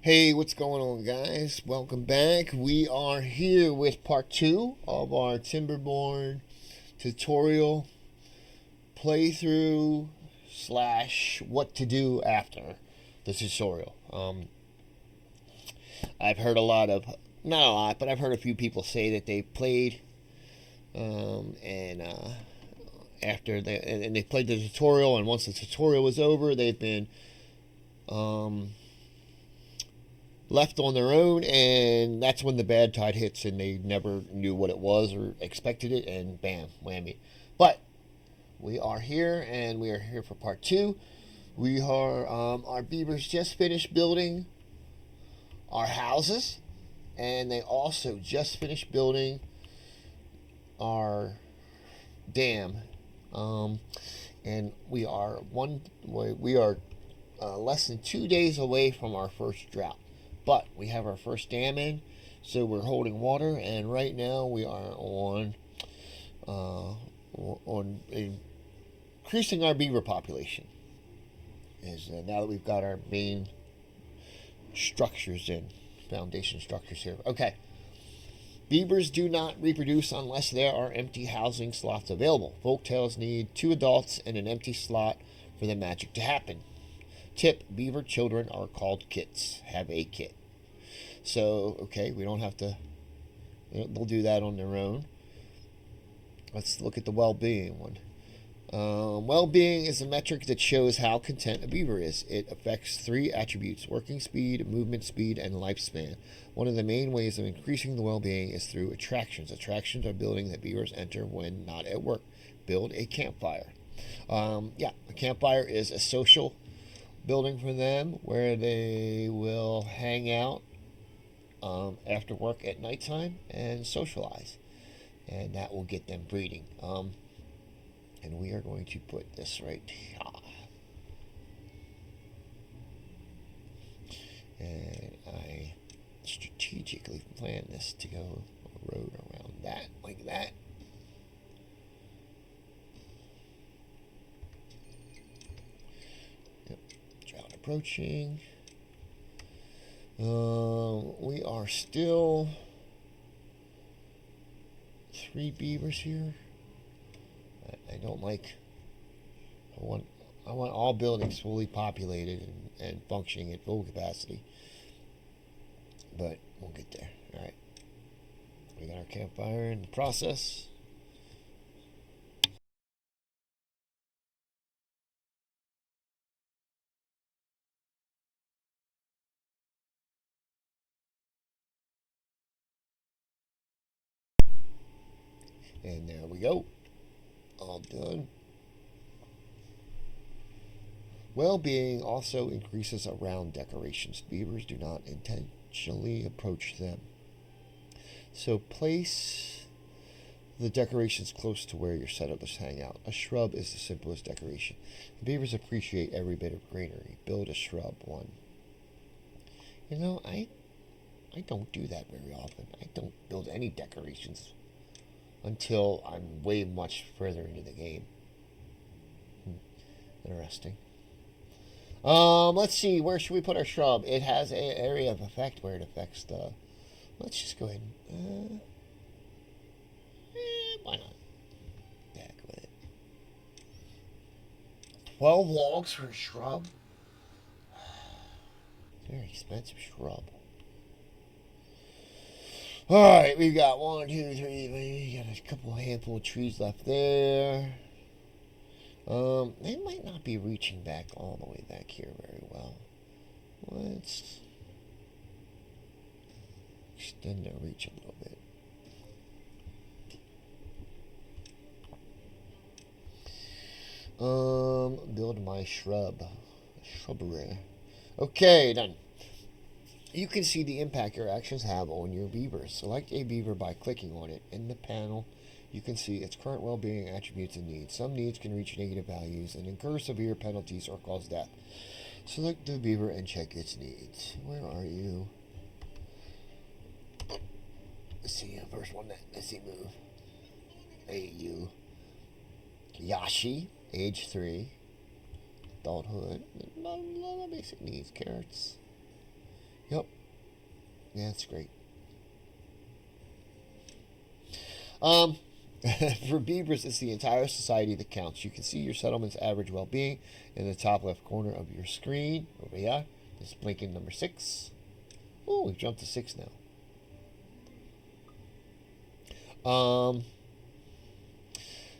Hey, what's going on, guys? Welcome back. We are here with part 2 of our Timberborn tutorial playthrough slash what to do after the tutorial. I've heard a lot of, not a lot, but I've heard a few people say that they played and after they played the tutorial, and once the tutorial was over, they've been left on their own, and that's when the bad tide hits, and they never knew what it was or expected it, and bam, whammy. But we are here, and we are here for part 2. We are our beavers just finished building our houses, and they also just finished building our dam. And we are less than 2 days away from our first drought. But we have our first dam in, so we're holding water, and right now we are on increasing our beaver population. Now that we've got our main structures in, foundation structures here. Okay. Beavers do not reproduce unless there are empty housing slots available. Folktales need 2 adults and an empty slot for the magic to happen. Tip: beaver children are called kits. Have a kit. So, okay, we don't have to, they'll do that on their own. Let's look at the well-being one. Well-being is a metric that shows how content a beaver is. It affects 3 attributes: working speed, movement speed, and lifespan. One of the main ways of increasing the well-being is through attractions. Attractions are buildings that beavers enter when not at work. Build a campfire. A campfire is a social building for them where they will hang out after work at nighttime and socialize, and that will get them breeding. And we are going to put this right here, and I strategically planned this to go a road around that, like that. Yep. Drought approaching. We are still 3 beavers here. I don't like. I want all buildings fully populated and functioning at full capacity. But we'll get there. All right. We got our campfire in the process. And there we go. All done. Well-being also increases around decorations. Beavers do not intentionally approach them. So place the decorations close to where your settlers hang out. A shrub is the simplest decoration. Beavers appreciate every bit of greenery. Build a shrub one. I don't do that very often. I don't build any decorations until I'm way much further into the game. Interesting. Let's see. Where should we put our shrub? It has an area of effect where it affects the. Let's just go ahead and. Why not? Back with it. 12 logs for a shrub. Very expensive shrub. Alright, we've got 1, 2, 3. We got a couple handful of trees left there. They might not be reaching back all the way back here very well. Let's extend their reach a little bit. Build my shrubbery. Okay, done. You can see the impact your actions have on your beavers. Select a beaver by clicking on it. In the panel, you can see its current well-being attributes and needs. Some needs can reach negative values and incur severe penalties or cause death. Select the beaver and check its needs. Where are you? Let's see, first one. Let's see, move. Hey, you. Yashi, age 3. Adulthood. Basic needs. Carrots. Yep. Yeah, that's great. Um, for beavers, it's the entire society that counts. You can see your settlement's average well-being in the top left corner of your screen. Over here, this is blinking number 6. Oh, we've jumped to 6 now.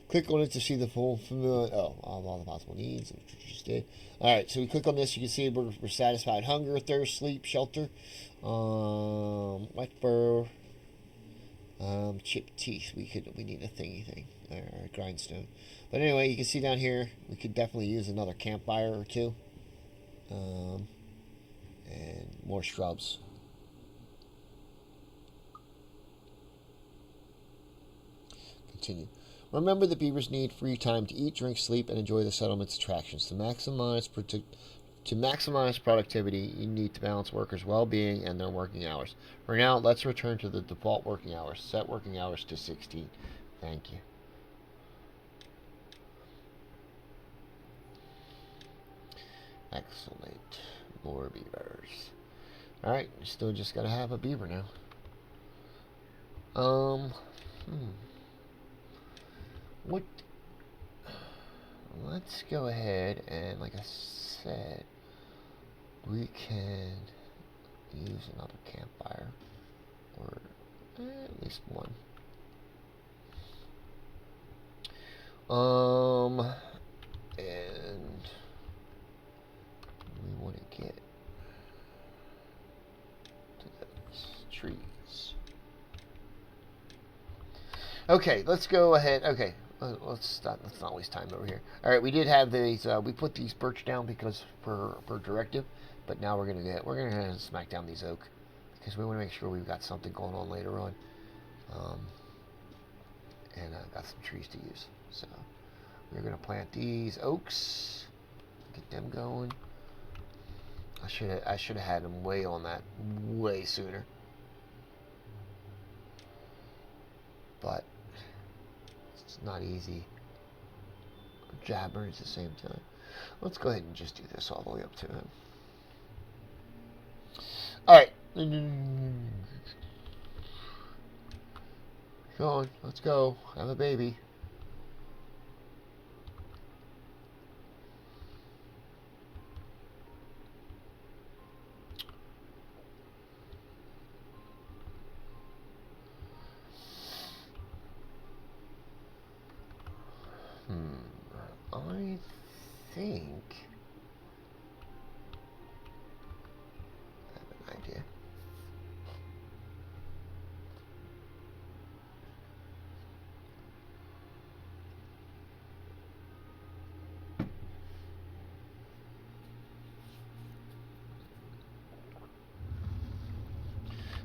Click on it to see the full familiar of all the possible needs, which we just did. Alright, so we click on this, you can see we're satisfied hunger, thirst, sleep, shelter, wet fur, chipped teeth. We need a thingy thing, or a grindstone. But anyway, you can see down here we could definitely use another campfire or two. And more shrubs. Continue. Remember, the beavers need free time to eat, drink, sleep, and enjoy the settlement's attractions. To maximize productivity, you need to balance workers' well-being and their working hours. For now, let's return to the default working hours. Set working hours to 16. Thank you. Excellent. More beavers. Alright, still just gotta have a beaver now. What? Let's go ahead and, like I said, we can use another campfire, or at least one. And we want to get to those trees. Okay, let's go ahead. Okay. Let's not waste time over here. All right, we did have these. We put these birch down because for directive, but now we're gonna smack down these oak because we want to make sure we've got something going on later on, and got some trees to use. So we're gonna plant these oaks, get them going. I should have had them way on that way sooner, but it's not easy. Jabbering at the same time. Let's go ahead and just do this all the way up to him. Alright. Come on, let's go. Have a baby. I think I have an idea.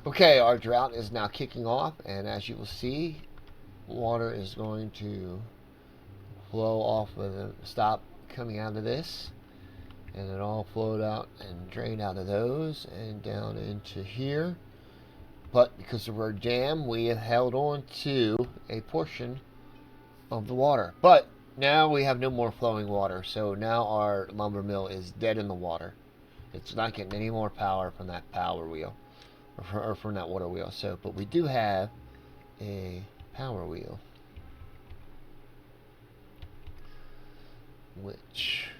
Okay, our drought is now kicking off, and as you will see, water is going to flow off of the stop coming out of this, and it all flowed out and drained out of those and down into here. But because of our dam, we have held on to a portion of the water. But now we have no more flowing water, so now our lumber mill is dead in the water. It's not getting any more power from that power wheel, or from that water wheel. So, but we do have a power wheel, which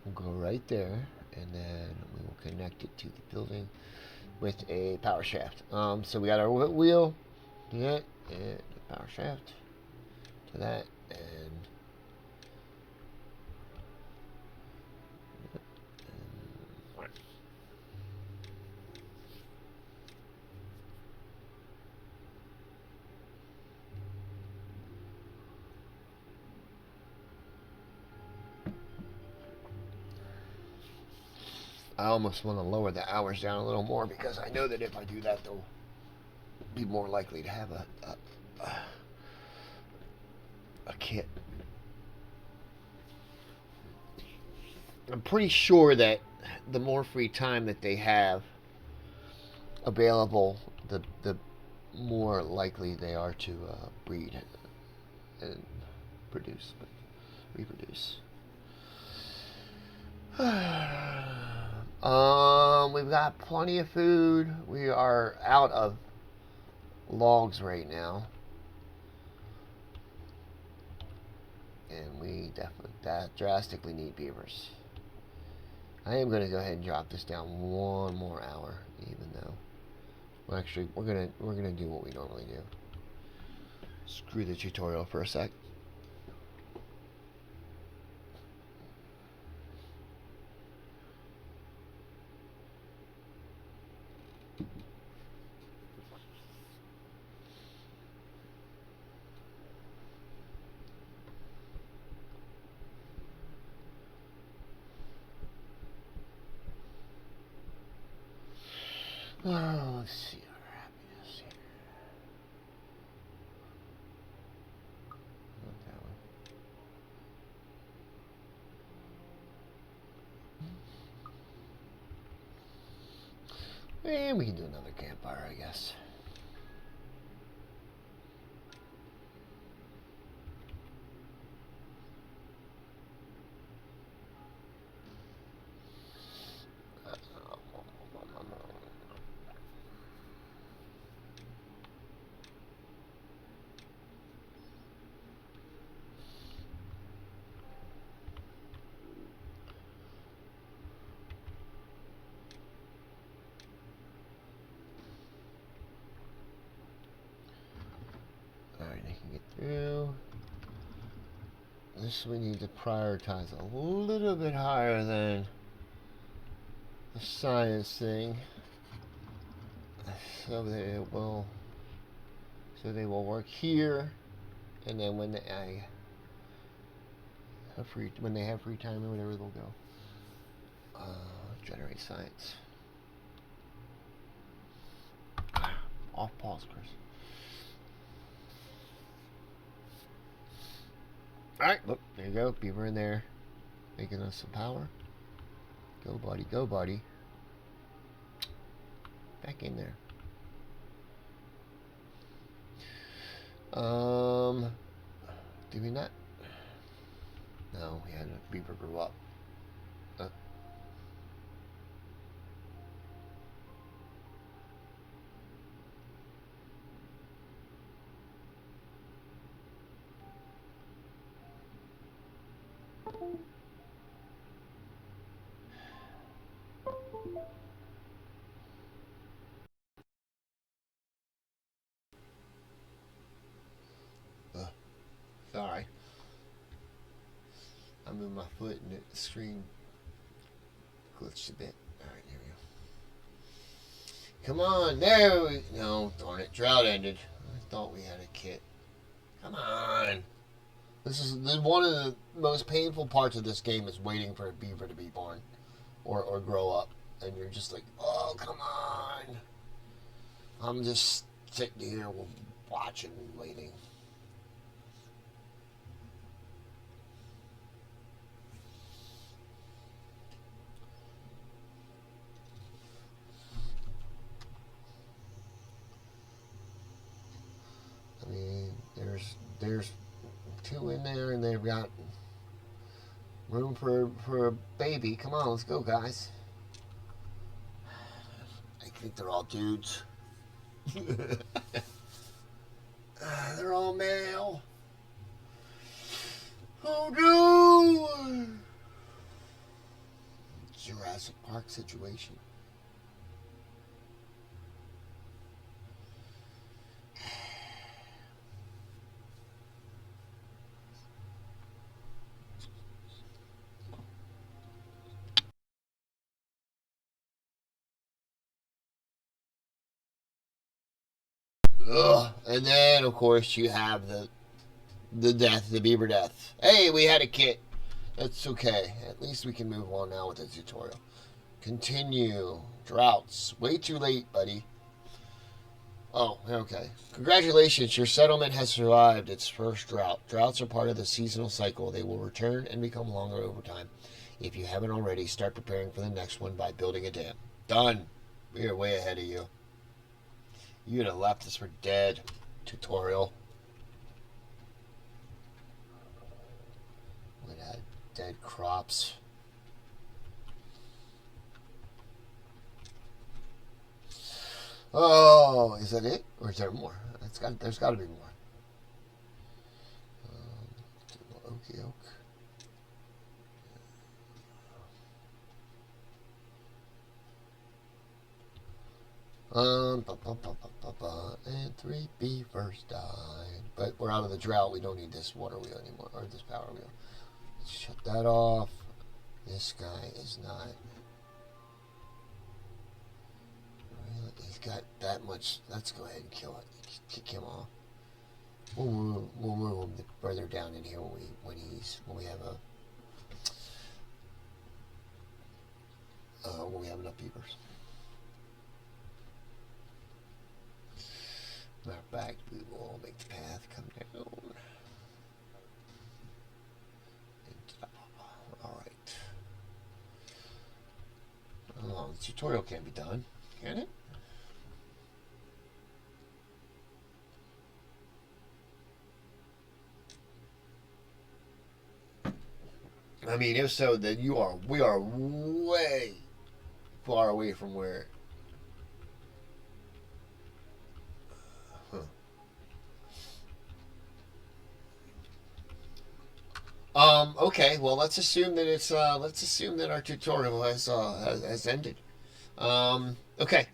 will go right there, and then we will connect it to the building with a power shaft. So we got our wheel, yeah, and the power shaft to that, and I almost want to lower the hours down a little more because I know that if I do that, they'll be more likely to have a kit. I'm pretty sure that the more free time that they have available, the more likely they are to breed and reproduce. We've got plenty of food. We are out of logs right now. And we definitely drastically need beavers. I am going to go ahead and drop this down one more hour, even though we're gonna do what we normally do. Screw the tutorial for a sec. Oh, let's see our happiness here. Not that one. And we can do another campfire, I guess. Alright, I can get through. This we need to prioritize a little bit higher than the science thing. So they will work here, and then when they have free time or whatever, they'll go. Generate science. Off pause, Chris. Alright, look, there you go. Beaver in there. Making us some power. Go, buddy. Go, buddy. Back in there. Did we not? No, we had a beaver grew up. Sorry. I moved my foot and the screen glitched a bit. Alright, here we go. Come on, there we no, darn it, drought ended. I thought we had a kit. Come on. This is one of the most painful parts of this game is waiting for a beaver to be born or grow up. And you're just like, oh, come on. I'm just sitting here watching, waiting. I mean, there's two in there, and they've got room for a baby. Come on, let's go, guys. I think they're all dudes. They're all male. Oh no! Jurassic Park situation. Ugh. And then, of course, you have the beaver death. Hey, we had a kit. That's okay. At least we can move on now with the tutorial. Continue. Droughts. Way too late, buddy. Oh, okay. Congratulations, your settlement has survived its first drought. Droughts are part of the seasonal cycle. They will return and become longer over time. If you haven't already, start preparing for the next one by building a dam. Done. We are way ahead of you. You'd have left us for dead. Tutorial. Look at that. Dead crops. Oh, is that it? Or is there more? There's got to be more. Okie oak. And 3 beavers died. But we're out of the drought. We don't need this water wheel anymore, or this power wheel. Let's shut that off. This guy is not. Really, he's got that much. Let's go ahead and kill it. Kick him off. We'll move him further down in here when we have enough beavers. Matter of fact, we will make the path come down. Alright. Oh, the tutorial can't be done, can it? I mean, if so, then we are way far away from where. Okay. Well, let's assume that let's assume that our tutorial has ended. Okay.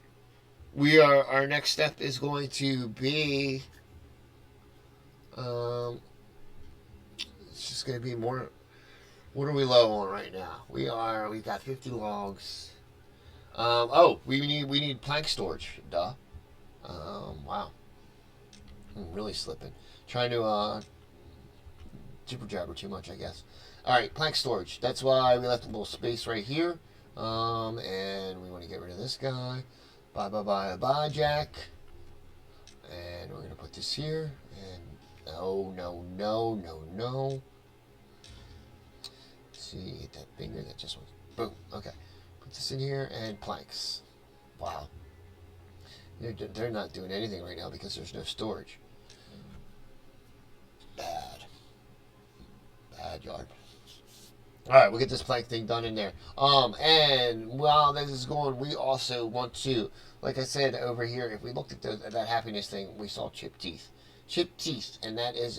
Our next step is going to be. It's just going to be more. What are we low on right now? We've got 50 logs. We need plank storage. Duh. Wow. I'm really slipping. Trying to jibber jabber too much, I guess. Alright, plank storage. That's why we left a little space right here. And we want to get rid of this guy. Bye, Jack. And we're going to put this here. And no. See, hit that finger that just went boom. Okay, put this in here and planks. Wow, they're not doing anything right now because there's no storage. Bad yard. All right, we'll get this plank thing done in there. And while this is going, we also want to, like I said over here, if we looked at that happiness thing, we saw chipped teeth, and that is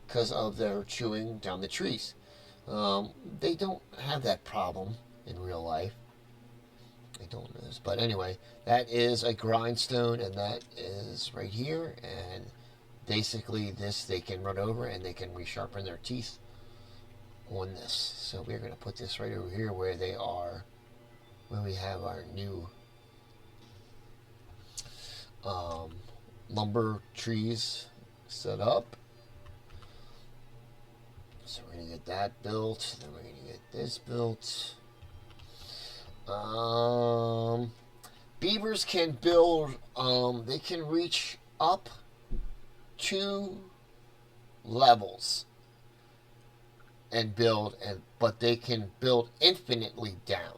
because of their chewing down the trees. They don't have that problem in real life. They don't know this. But anyway, that is a grindstone, and that is right here. And basically this they can run over and they can resharpen their teeth on this. So we're going to put this right over here where they are, where we have our new lumber trees set up. So we're going to get that built. Then we're going to get this built. Beavers can build, they can reach up 2 levels and build, but they can build infinitely down.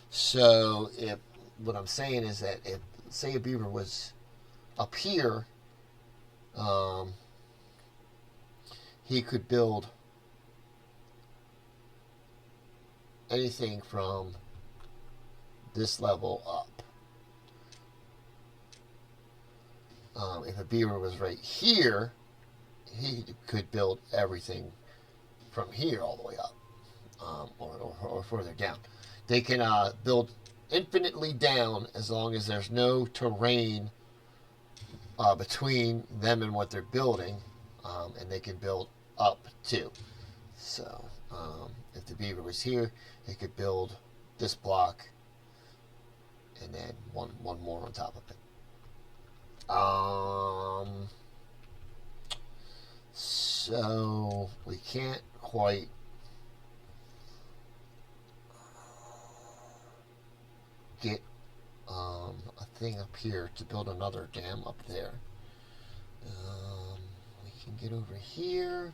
So what I'm saying is that if, say, a beaver was up here, he could build anything from this level up. If a beaver was right here, he could build everything from here all the way up, or further down. They can build infinitely down as long as there's no terrain between them and what they're building, and they can build up too. So if the beaver was here, he could build this block and then one more on top of it. So we can't quite get a thing up here to build another dam up there. We can get over here,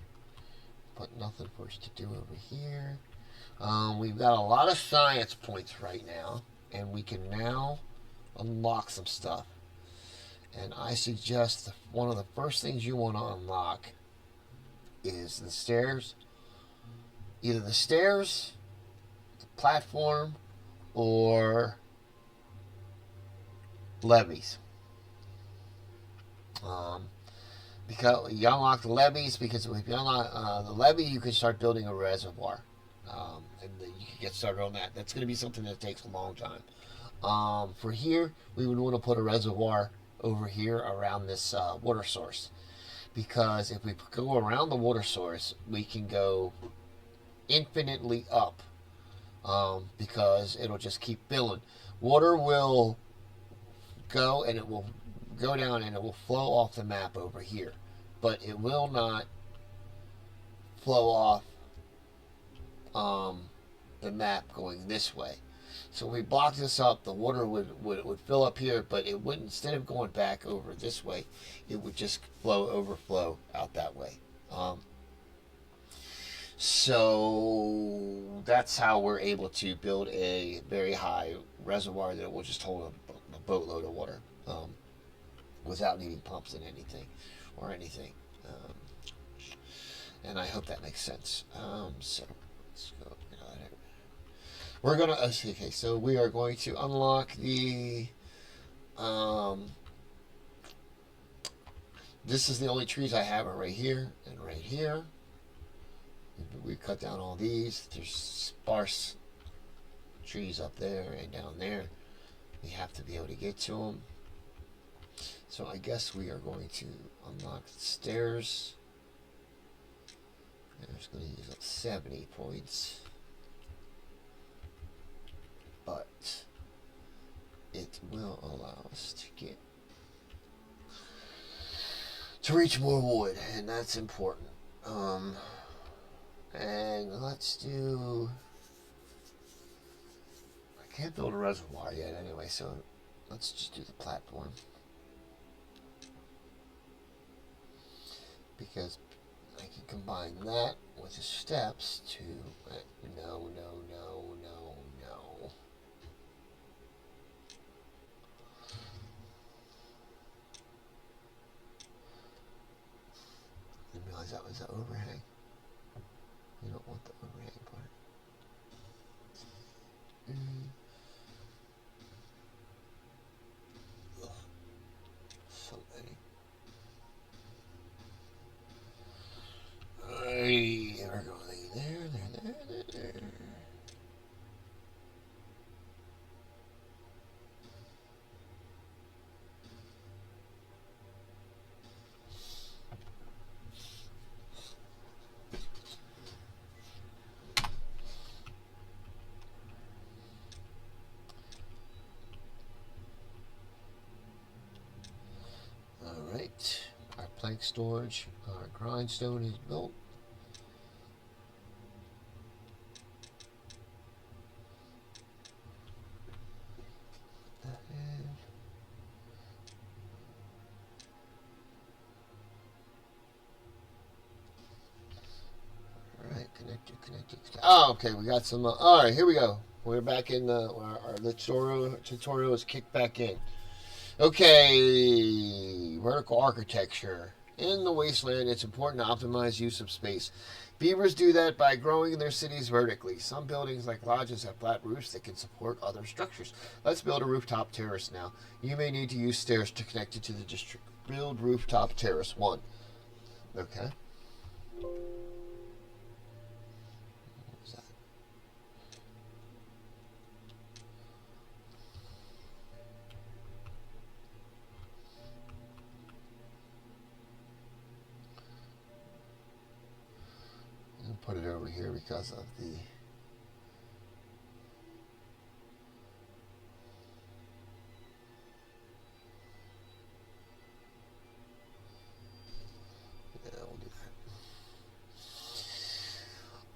but nothing for us to do over here. We've got a lot of science points right now, and we can now unlock some stuff. And I suggest one of the first things you want to unlock is the stairs. Either the stairs, the platform, or levees. Um, because you unlock the levees, because if you unlock the levee, you can start building a reservoir, and you can get started on that. That's going to be something that takes a long time. For here, we would want to put a reservoir over here around this water source, because if we go around the water source, we can go infinitely up, because it'll just keep filling. Water will go and it will go down and it will flow off the map over here, but it will not flow off um, the map going this way. So we block this up, the water would fill up here, but it wouldn't, instead of going back over this way, it would just overflow out that way. So that's how we're able to build a very high reservoir that will just hold a boatload of water, without needing pumps and anything. Um, and I hope that makes sense. So let's go. We're gonna okay. So we are going to unlock the. This is the only trees I have are right here and right here. We cut down all these. There's sparse trees up there and down there. We have to be able to get to them. So I guess we are going to unlock the stairs. I'm just going to use up 70 points. But it will allow us to reach more wood, and that's important. And let's do. I can't build a reservoir yet, anyway. So let's just do the platform, because I can combine that with the steps to. No. I didn't realize that was the overhang. You don't want the overhang part. So many. Alright, we're going there. Alright, our plank storage, our grindstone is built. Alright, connected. Oh, okay, we got some. Alright, here we go. We're back in our tutorial is kicked back in. Okay, vertical architecture. In the wasteland, it's important to optimize use of space. Beavers do that by growing their cities vertically. Some buildings, like lodges, have flat roofs that can support other structures. Let's build a rooftop terrace now. You may need to use stairs to connect it to the district. Build rooftop terrace 1. Okay. Put it over here because of the we'll do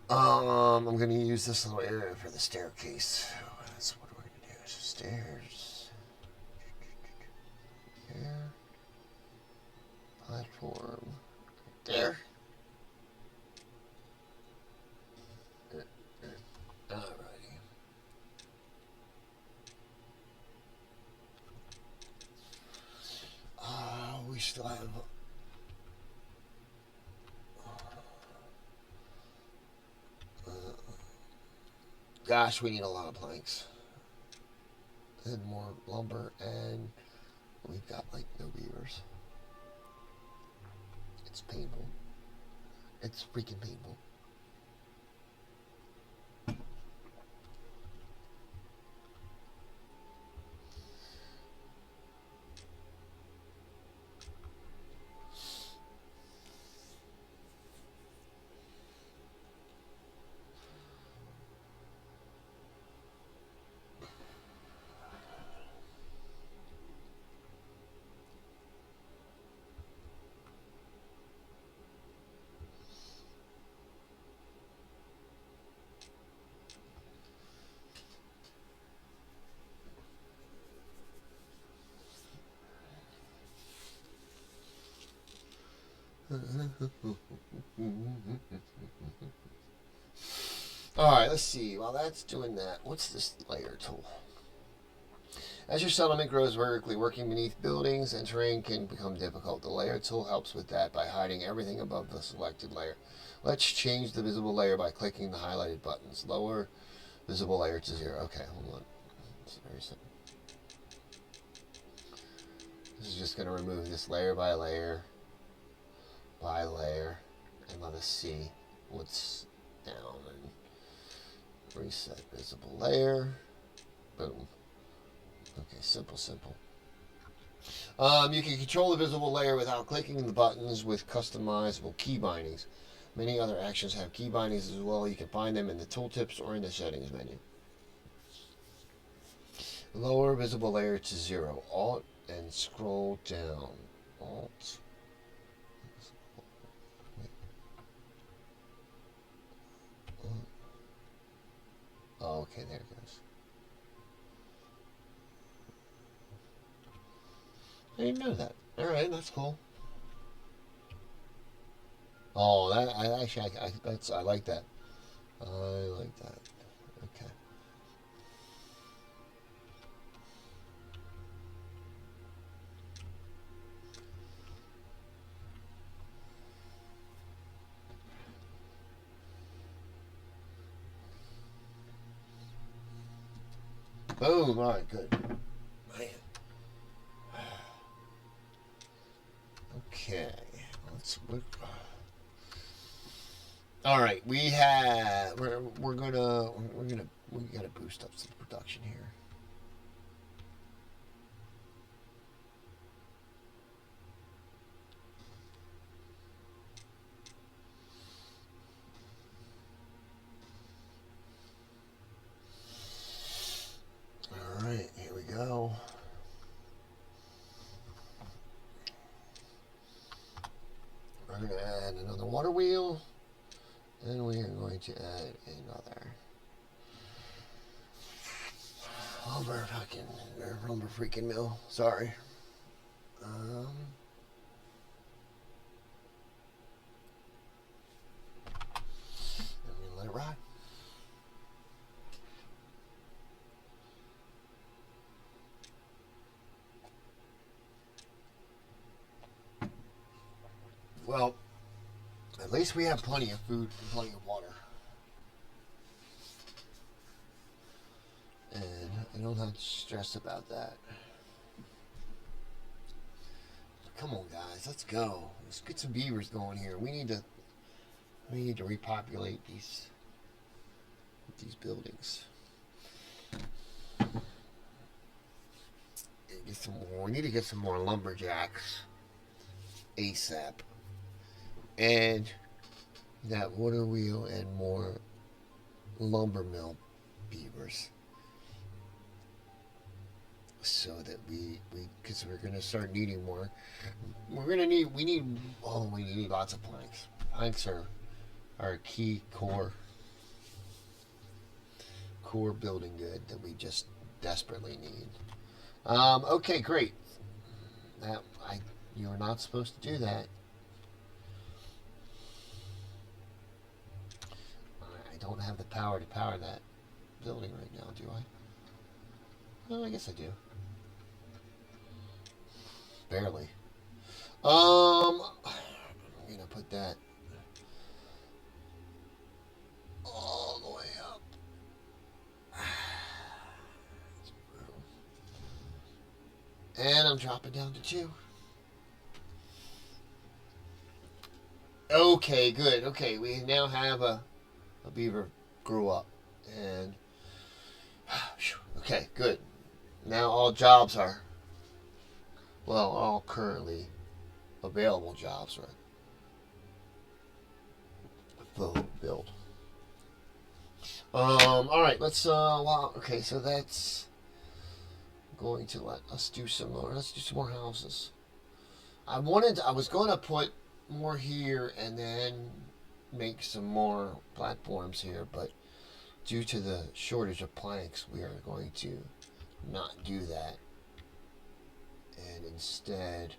that. I'm going to use this little area for the staircase. That's what we're going to do. Stairs. Here. Platform. There. Alrighty. We still have. Gosh, we need a lot of planks and more lumber, and we've got like no beavers. It's painful. It's freaking painful. Alright, let's see. While that's doing that, what's this layer tool? As your settlement grows vertically, working beneath buildings and terrain can become difficult. The layer tool helps with that by hiding everything above the selected layer. Let's change the visible layer by clicking the highlighted buttons. Lower visible layer to 0. Okay, hold on. It's very simple. This is just going to remove this layer by layer and let us see what's down and reset visible layer. Boom. Okay, simple. You can control the visible layer without clicking the buttons with customizable key bindings. Many other actions have key bindings as well. You can find them in the tooltips or in the settings menu. Lower visible layer to 0. Alt and scroll down. Alt. Oh, okay, there it goes. I didn't know that. All right, that's cool. Oh, that I like that. I like that. Okay. Boom. All right, good. Man. Okay. Let's. All right, we gotta boost up some production here. All right, here we go. We're gonna add another water wheel. And we are going to add another lumber freaking mill. Sorry. I'm gonna let it ride. Well, at least we have plenty of food and plenty of water. And I don't have to stress about that. Come on, guys, let's go. Let's get some beavers going here. We need to repopulate these buildings. And get some more. We need to get some more lumberjacks ASAP. And that water wheel and more lumber mill beavers. So that because we're going to start needing more. We need lots of planks. Planks are our key core building good that we just desperately need. Okay, great. You are not supposed to do that. I don't have the power to power that building right now, do I? Well, I guess I do. Barely. I'm gonna put that all the way up. It's brutal. And I'm dropping down to 2. Okay, good. Okay, we now have a beaver grew up. And, okay, good. Now all jobs are, well, all currently available jobs are build. All right, let's, wow, okay, so that's going to let us do some more. Let's do some more houses. I was going to put more here and then make some more platforms here, but due to the shortage of planks, we are going to not do that and instead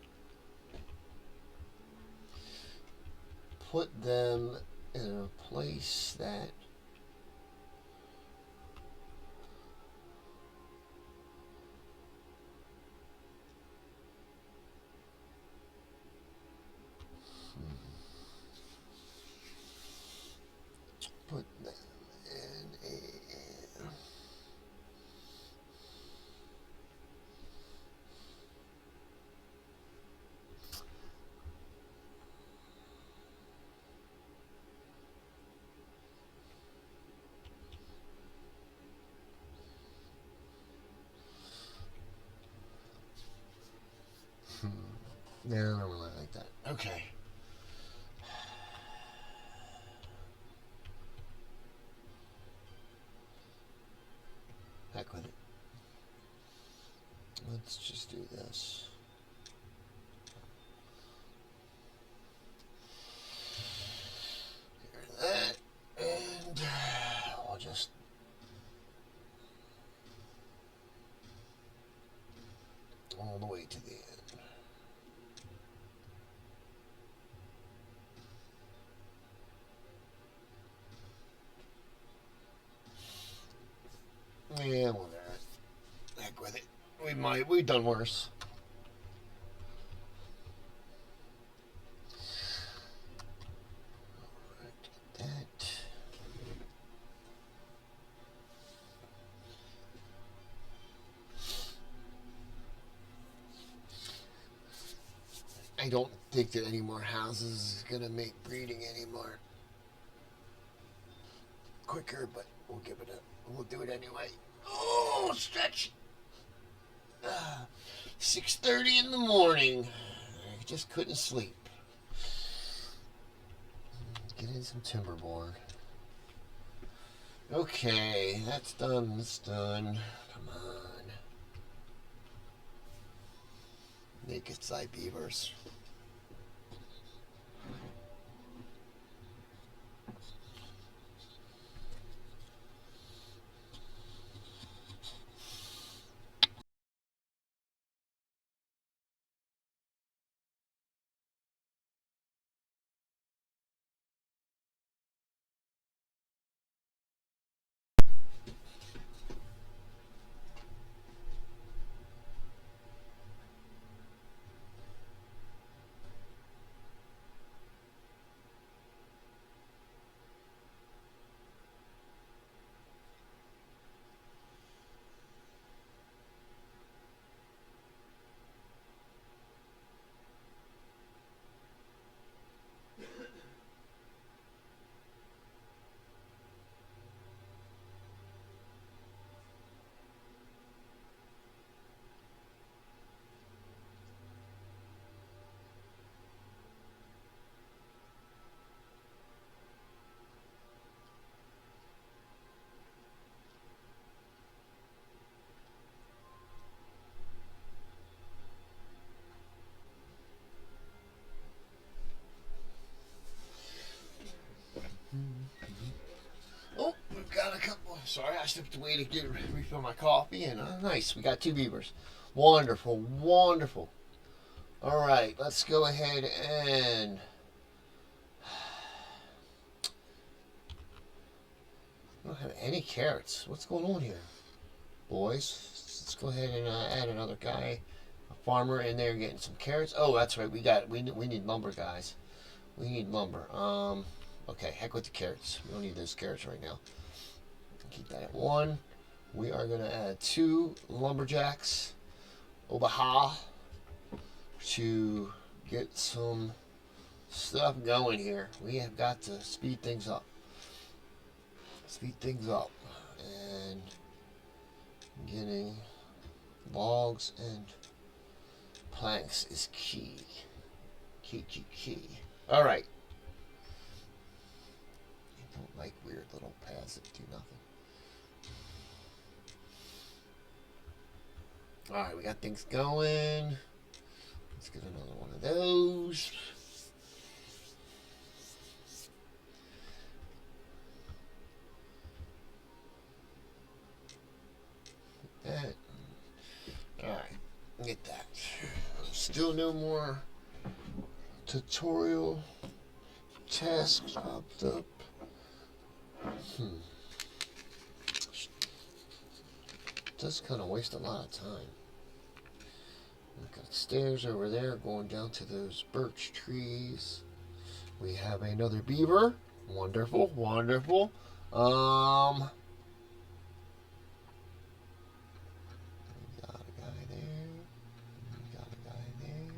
put them in a place that put them in a no, I don't really like that. Okay. Heck with it. Let's just do this. That, and we'll just all the way to the end. Yeah, well, heck with it. We've done worse. That. I don't think that any more houses is gonna make breeding any more quicker, but we'll do it anyway. Oh, stretch. 6:30 in the morning. I just couldn't sleep. Get in some Timberborn. Okay, that's done. That's done. Come on. Naked side beavers. Oh, we've got a couple. Sorry, I stepped away to refill my coffee, and nice. We got 2 beavers. Wonderful, wonderful. All right, let's go ahead and I don't have any carrots. What's going on here, boys? Let's go ahead and add another guy, a farmer in there getting some carrots. Oh, that's right. We need lumber, guys. We need lumber. Okay, heck with the carrots. We don't need those carrots right now. Keep that at 1. We are gonna add 2 lumberjacks Omaha to get some stuff going here. We have got to speed things up. Speed things up. And getting logs and planks is key. Key. Alright. I don't like weird little paths that do nothing. Alright, we got things going. Let's get another one of those. That. Alright, get that. Still no more tutorial tasks popped up. Does kind of waste a lot of time. We've got stairs over there going down to those birch trees. We have another beaver. Wonderful. We got a guy there. We got a guy there.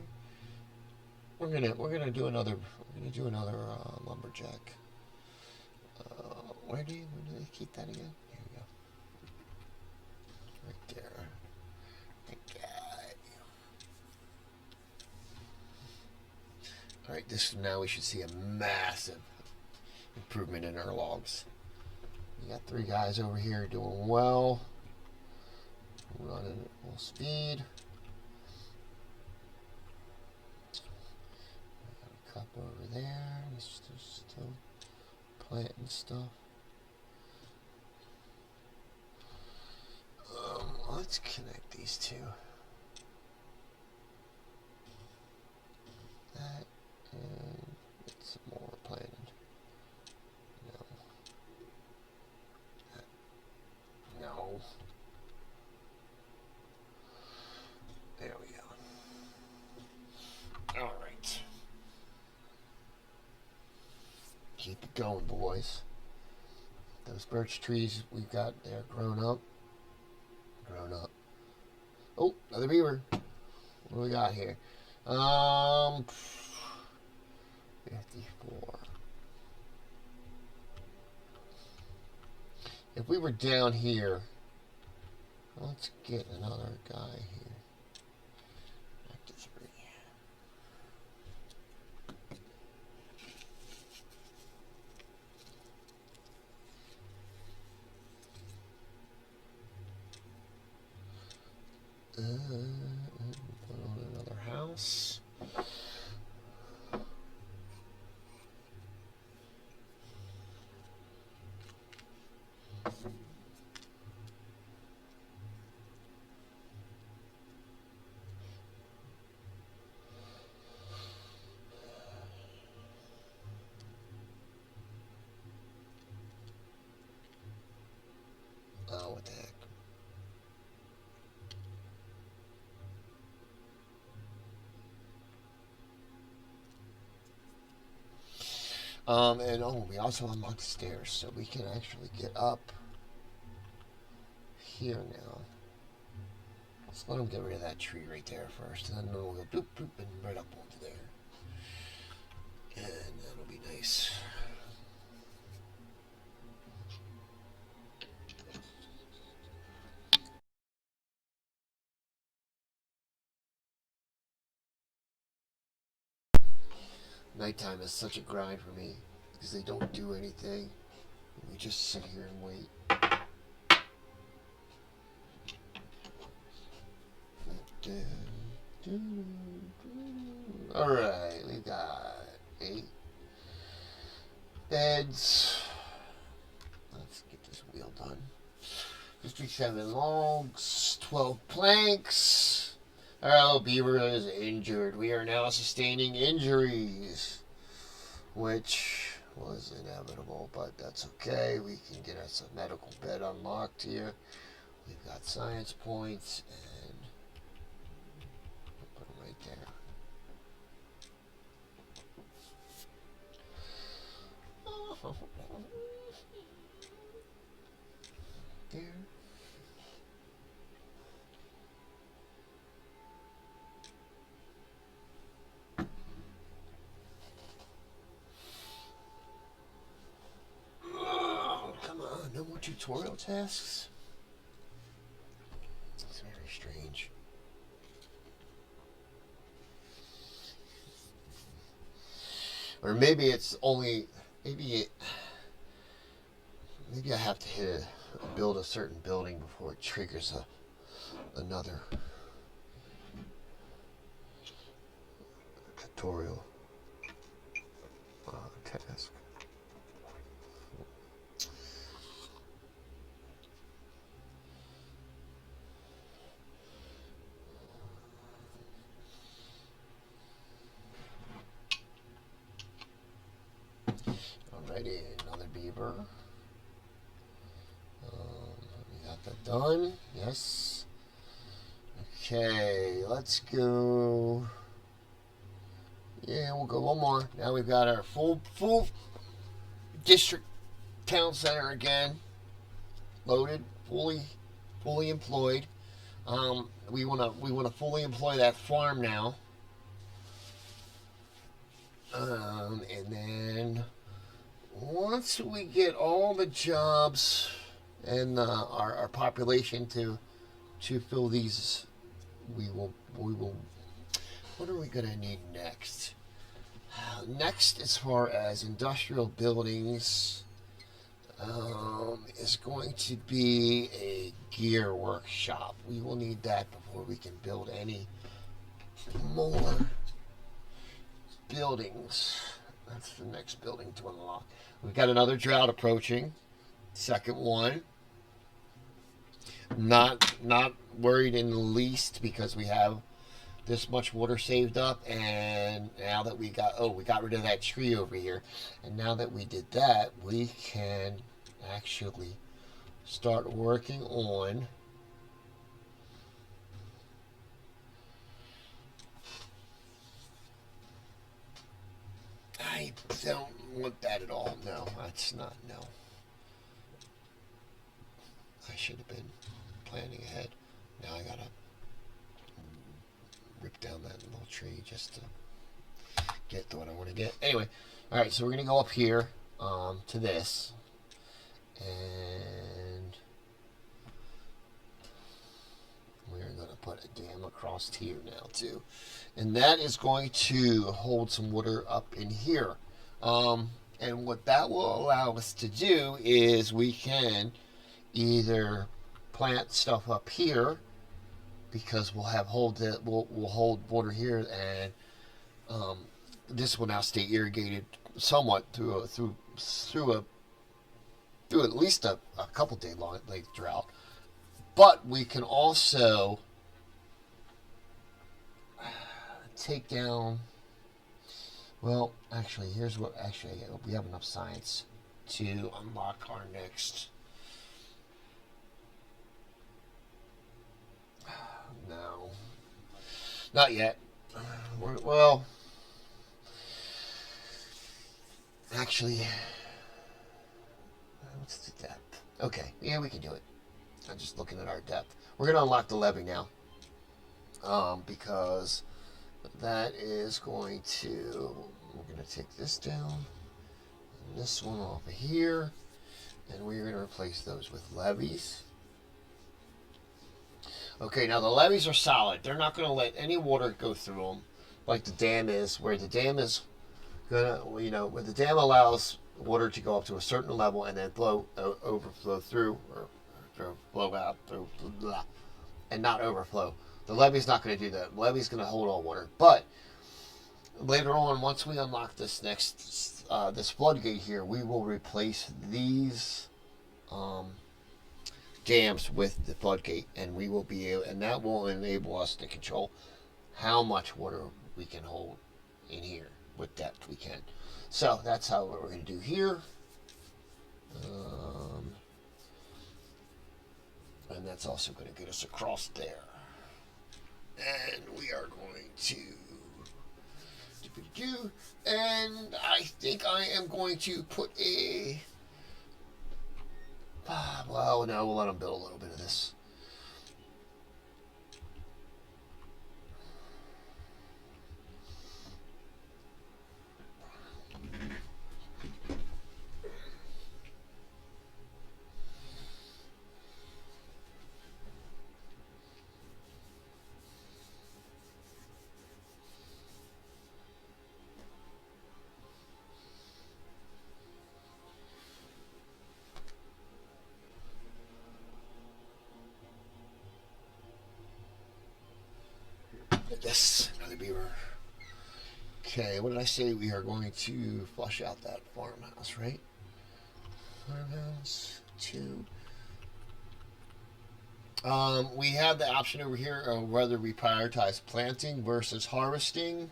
We're gonna do another lumberjack. Where do they keep that again? Here we go. Right there. That guy. Alright, now we should see a massive improvement in our logs. We got 3 guys over here doing well. Running at full speed. We got a couple over there. He's still planting stuff. Let's connect these two. That and get some more planted. No. No. There we go. All right. Keep it going, boys. Those birch trees we've got there grown up. Oh, another beaver. What do we got here? 54. If we were down here, let's get another guy here. Back to 3. Put on another house. Oh, what the heck. And we also unlocked the stairs, so we can actually get up here now. Let's let them get rid of that tree right there first, and then we'll go boop, boop, and right up onto there. And that'll be nice. Nighttime is such a grind for me because they don't do anything. We just sit here and wait. Alright, we got 8 beds. Let's get this wheel done. 57 logs, 12 planks. Our little beaver is injured. We are now sustaining injuries, which was inevitable, but that's okay. We can get us a medical bed unlocked here. We've got science points, and we'll put them right there. There. tutorial tasks? It's very strange. Or maybe it's only, maybe I have to build a certain building before it triggers another tutorial task. Alrighty, another beaver. We got that done. Yes. Okay, let's go. Yeah, we'll go one more. Now we've got our full district town center again, loaded, fully employed. We wanna fully employ that farm now. And then once we get all the jobs and our population to fill these, we will. What are we gonna need next? Next, as far as industrial buildings, is going to be a gear workshop. We will need that before we can build any more buildings. That's the next building to unlock. We've got another drought approaching. Second one. Not worried in the least because we have this much water saved up, and now that we got rid of that tree over here, and now that we did that, we can actually start working on I don't want that at all. No, that's not. No, I should have been planning ahead. Now I gotta rip down that little tree just to get to what I want to get. Anyway, all right, so we're gonna go up here to this, and we're gonna put a dam across here now too, and that is going to hold some water up in here. And what that will allow us to do is we can either plant stuff up here, because we'll hold water here, and this will now stay irrigated somewhat through at least a couple day long drought. But we can also take down. Well, actually, we have enough science to unlock our next. No, not yet. Well, actually, what's the depth? Okay, yeah, we can do it. I'm just looking at our depth. We're gonna unlock the levee now, because that is going to. We're gonna take this down, and this one off of here, and we're gonna replace those with levees. Okay, now the levees are solid. They're not going to let any water go through them like the dam is, where the dam is going to, where the dam allows water to go up to a certain level and then overflow through, or flow out, and not overflow. The levee's not going to do that. The levee's going to hold all water. But later on, once we unlock this this floodgate here, we will replace these dams with the floodgate, and we will be able, and that will enable us to control how much water we can hold in here with depth we can. So that's how what we're going to do here, and that's also going to get us across there. And we are going to and I think I am going to put a. Well, no, we'll let them build a little bit of this. Yes, another beaver. Okay, what did I say? We are going to flush out that farmhouse, right? Farmhouse 2. We have the option over here of whether we prioritize planting versus harvesting.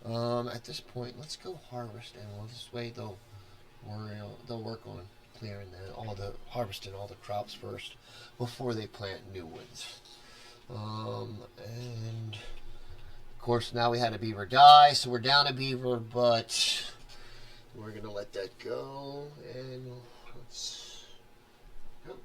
At this point, let's go harvest, and we'll just wait. They'll work on clearing harvesting all the crops first before they plant new ones. And of course, now we had a beaver die, so we're down a beaver, but we're gonna let that go, and let's go.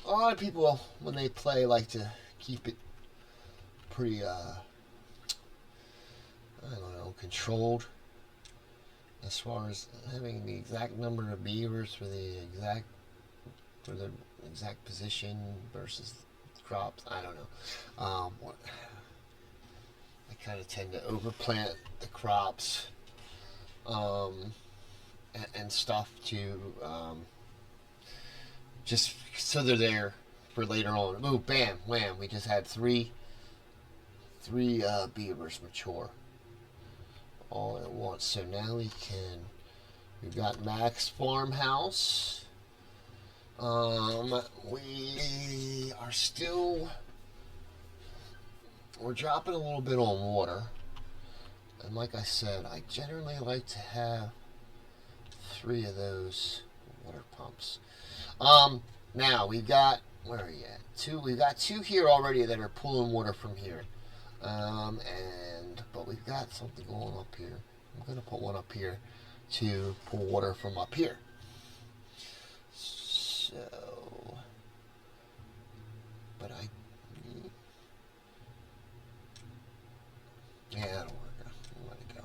A lot of people, when they play, like to keep it pretty, I don't know, controlled as far as having the exact number of beavers for the exact position versus crops. I don't know. I kind of tend to overplant the crops and stuff to just so they're there for later on. Ooh, bam, wham! We just had three beavers mature all at once. So now we've got Max Farmhouse. We are still, we're dropping a little bit on water. And like I said, I generally like to have 3 of those water pumps. Now we've got, where are you at? 2. We've got 2 here already that are pulling water from here. But we've got something going up here. I'm gonna put one up here to pull water from up here. So, but yeah, that'll work. I'll let it go.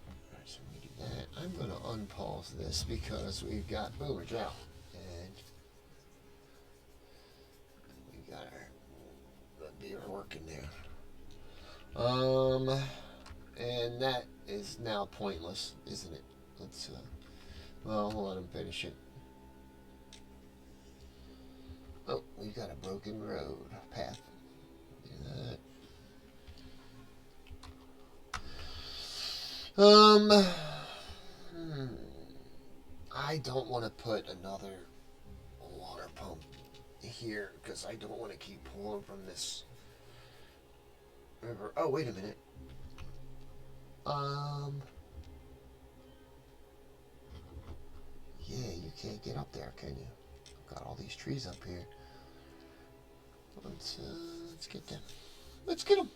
Alright, so we do that. I'm gonna unpause this because we've got boomer drought. And we got our beaver working there. And that is now pointless, isn't it? Let's well, we'll let him finish it. Oh, we've got a broken road path. Do that. I don't want to put another water pump here because I don't want to keep pulling from this river. Oh, wait a minute. Yeah, you can't get up there, can you? I've got all these trees up here. Let's get them. Let's get them.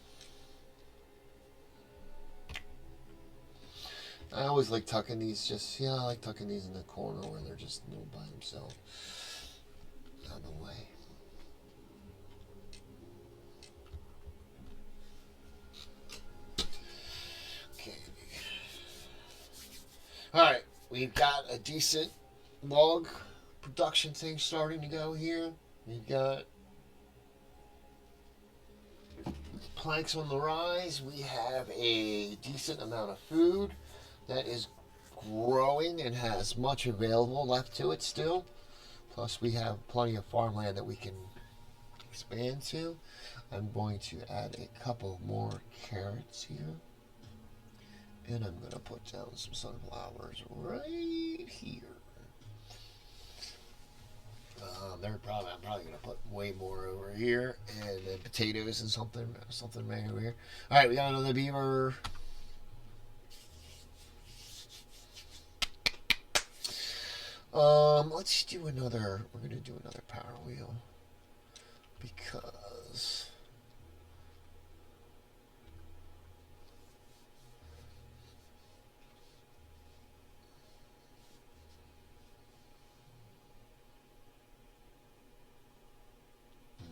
I always like tucking these I like tucking these in the corner where they're just by themselves. Out of the way. Okay. Alright, we've got a decent log production thing starting to go here. We've got planks on the rise. We have a decent amount of food that is growing and has much available left to it still. Plus we have plenty of farmland that we can expand to. I'm going to add a couple more carrots here. And I'm going to put down some sunflowers right here. I'm probably going to put way more over here. And then potatoes and something right over here. Alright, we got another beaver. Let's do another. We're gonna do another power wheel because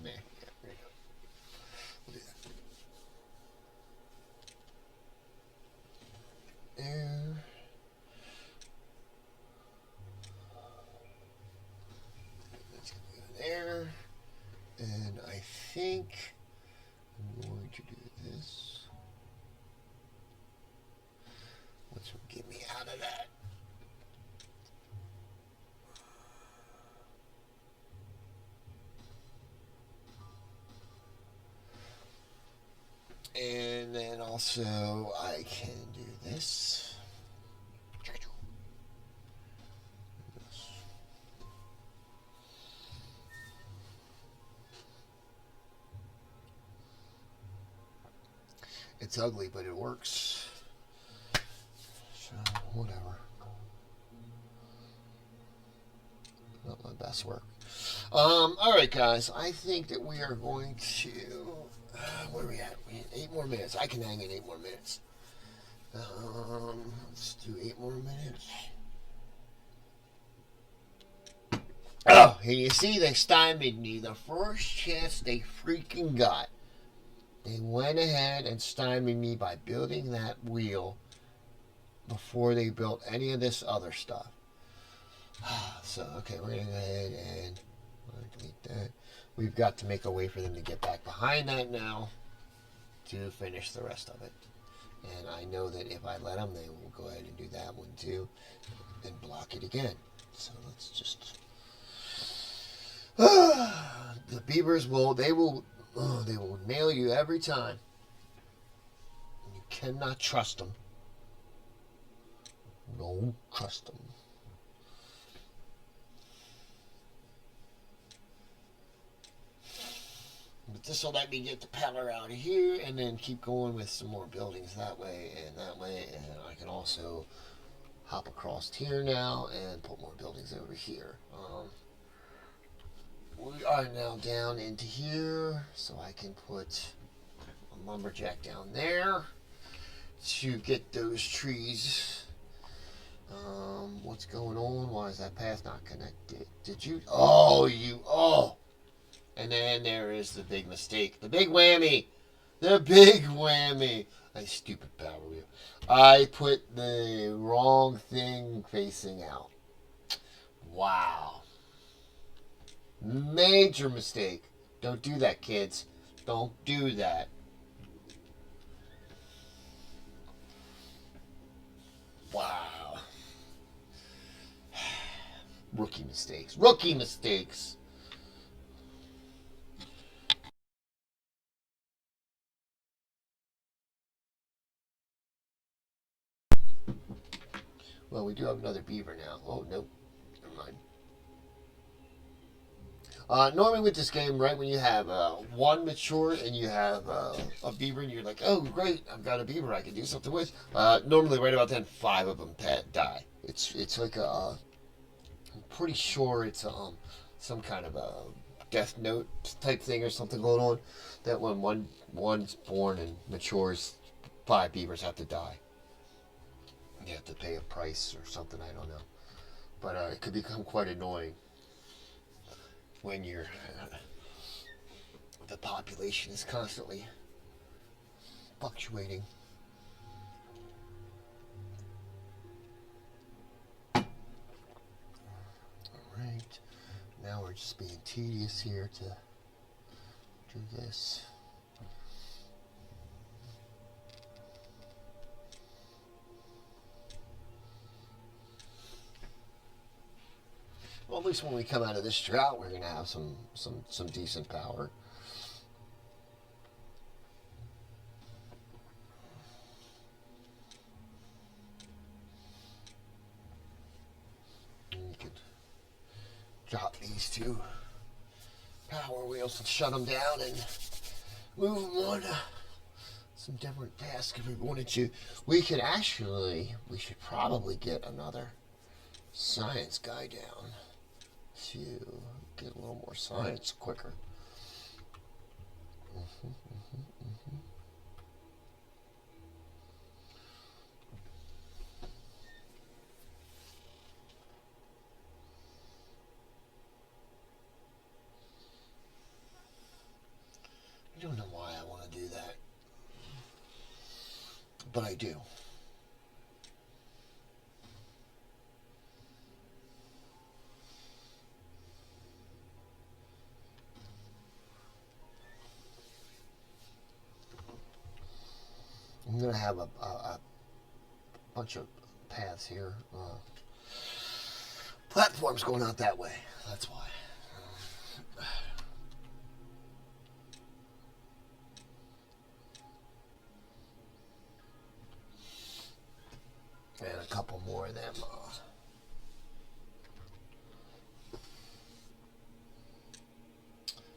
meh. Yeah, there you go. We'll do that. There. That's gonna go there. And I think I'm going to do this. Which will get me out of that. And then also I can do this. It's ugly, but it works. So, whatever. Not my best work. Alright, guys. I think that we are going to... where are we at? We have 8 more minutes. I can hang in 8 more minutes. Let's do 8 more minutes. Oh, and you see, they stymied me the first chance they freaking got. They went ahead and stymied me by building that wheel before they built any of this other stuff. So, okay, we're going to go ahead and delete that. We've got to make a way for them to get back behind that now to finish the rest of it. And I know that if I let them, they will go ahead and do that one too and block it again. So let's just... the beavers will nail you every time. You cannot trust them. Don't trust them. But this will let me get the power out of here and then keep going with some more buildings that way and that way. And I can also hop across here now and put more buildings over here. We are now down into here, so I can put a lumberjack down there to get those trees. What's going on? Why is that path not connected? Did you? Oh, you. Oh. And then there is the big mistake. The big whammy. The big whammy. A stupid power wheel. I put the wrong thing facing out. Wow. Major mistake. Don't do that, kids. Don't do that. Wow. Rookie mistakes. Rookie mistakes. Well, we do have another beaver now. Oh, no. Never mind. Normally with this game, right, when you have one mature and you have a beaver and you're like, oh, great, I've got a beaver I can do something with. Normally right about then, 5 of them die. It's like I'm pretty sure it's some kind of a death note type thing or something going on. That when one's born and matures, 5 beavers have to die. You have to pay a price or something, I don't know. But it could become quite annoying when you're the population is constantly fluctuating. Alright, now we're just being tedious here to do this. Well, at least when we come out of this drought, we're going to have some decent power. And you could drop these 2 power wheels and shut them down and move them on some different tasks if we wanted to. We should probably get another science guy down to get a little more science quicker. I don't know why I want to do that, but I do. I'm going to have a bunch of paths here. Platforms going out that way. That's why. And a couple more of them.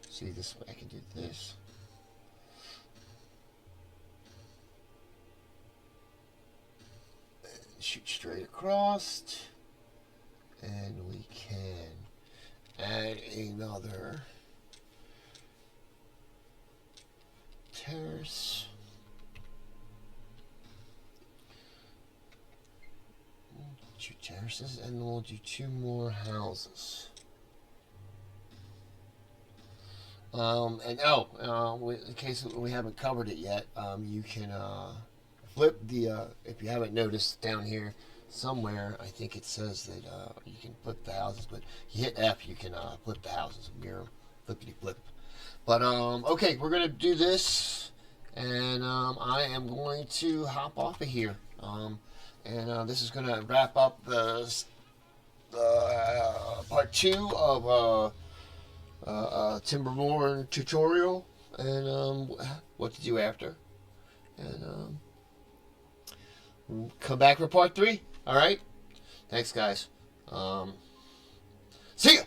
See, this way I can do this. And shoot straight across. And we can add another terrace. 2 terraces, and we'll do 2 more houses. In case we haven't covered it yet, you can flip the, if you haven't noticed down here somewhere, I think it says that you can flip the houses, but you hit F, you can flip the houses, mirror, flippity flip. But, okay, we're going to do this, and I am going to hop off of here. And this is going to wrap up the part 2 of Timberborn tutorial, and what to do after. And we'll come back for part 3. All right? Thanks, guys. See ya!